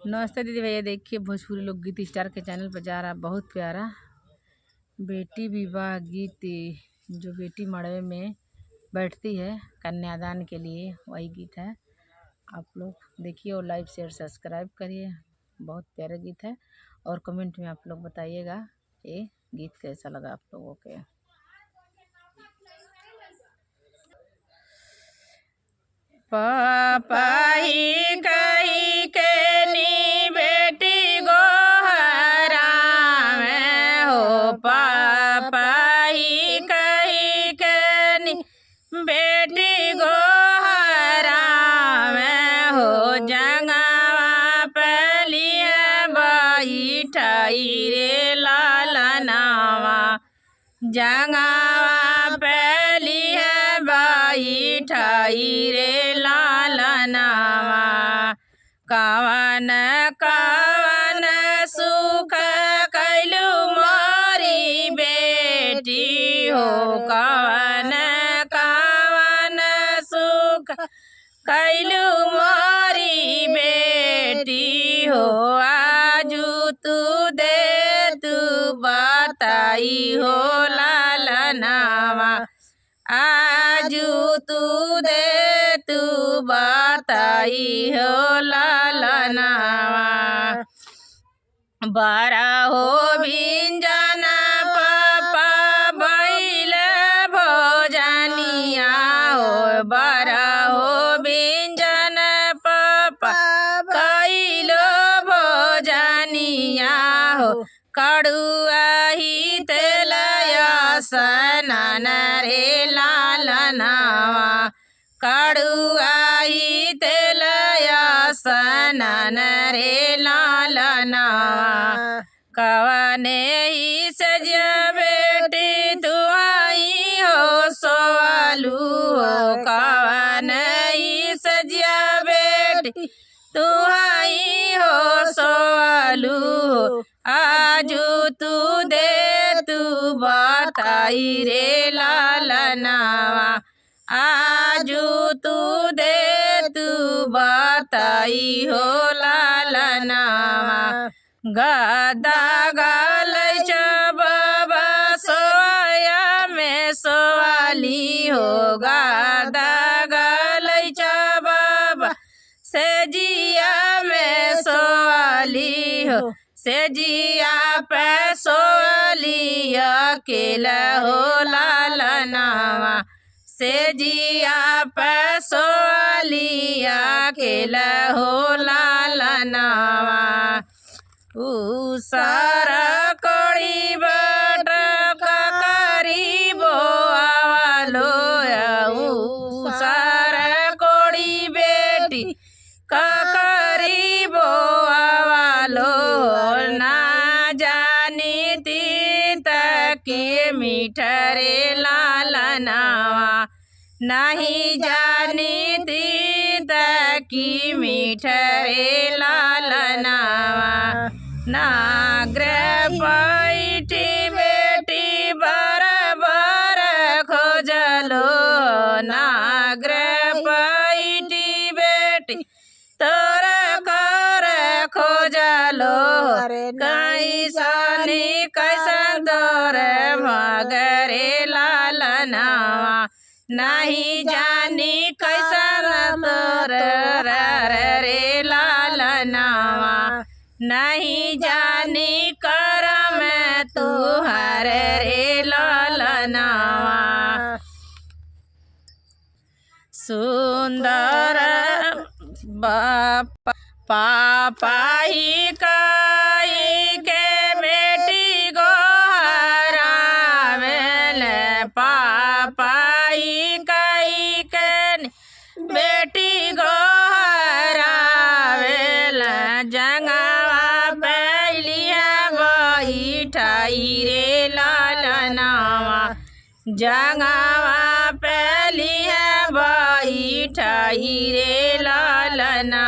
नमस्ते दीदी भैया। देखिए भोजपुरी लोक गीत स्टार के चैनल पर जा रहा बहुत प्यारा बेटी विवाह गीत, जो बेटी मड़वे में बैठती है कन्यादान के लिए, वही गीत है। आप लोग देखिए और लाइक शेयर सब्सक्राइब करिए। बहुत प्यारा गीत है और कमेंट में आप लोग बताइएगा ये गीत कैसा लगा आप लोगों के। पापा ही कही के नी बेटी गोहरा में हो, पापा ही कही के नी बेटी गोहरा में हो, जंगवा पलिया बैठाई रे लालनावा, जंगवा पलिया बैठाई रे लालनावा। कवन कवन सुख कैलू मोरी बेटी हो, कवन कवन सुख कैलू मोरी बेटी हो, आजू तू दे तू बताई हो लालनावा, आजू तू दे तू बताई हो लालनावा। बारा हो भिंजना पापा बैल भोजनिया हो, बारा हो भिंजन पापा कैलो भोजनिया हो, कड़ुआ ही तेलया सनन रे लालनावा, कड़ुआ ही तेलया सनन रे लालनावा। कवने ही सजा बेटी तुआई हो सोवालू हो, कवने ही सजा बेटी तुआई हो सोवालू हो, आजू तू दे तू बताई रे लालनावा, आजू तू दे तू बताई हो लालनावा। गदा गलैच बाबा सोया में सोवाली हो, गदा गलैच बाबा से जिया में सोवाली हो, से जिया पे सोवाली अकेला हो लालनावा, से जिया पे सोवाली अकेला हो लालनावा। सारा कोड़ी बट करीबो आवालो, सारा कोड़ी बेटी करीबो आवालो, ना जानी तीत के मीठरे लालनावा, नहीं जानी तीत की मीठरे लालनावा। नाग्र पैठी बेटी बराबर खोजलो, नाग्र पैठी बेटी तोर कर खोजलो, कैसनी कैसन तोर मगरे लालनावा, नहीं जानी कैसन तोर रे लालनावा, नहीं जानी करम तुहर रे लालनावा। सुंदर पापा ही कही के बेटी गोहरा वेल, पापा ही कही के बेटी गोहरा वेल, जंगवा पलिया बैठाई रे लालनावा, जंगवा पलिया बैठाई रे लालना।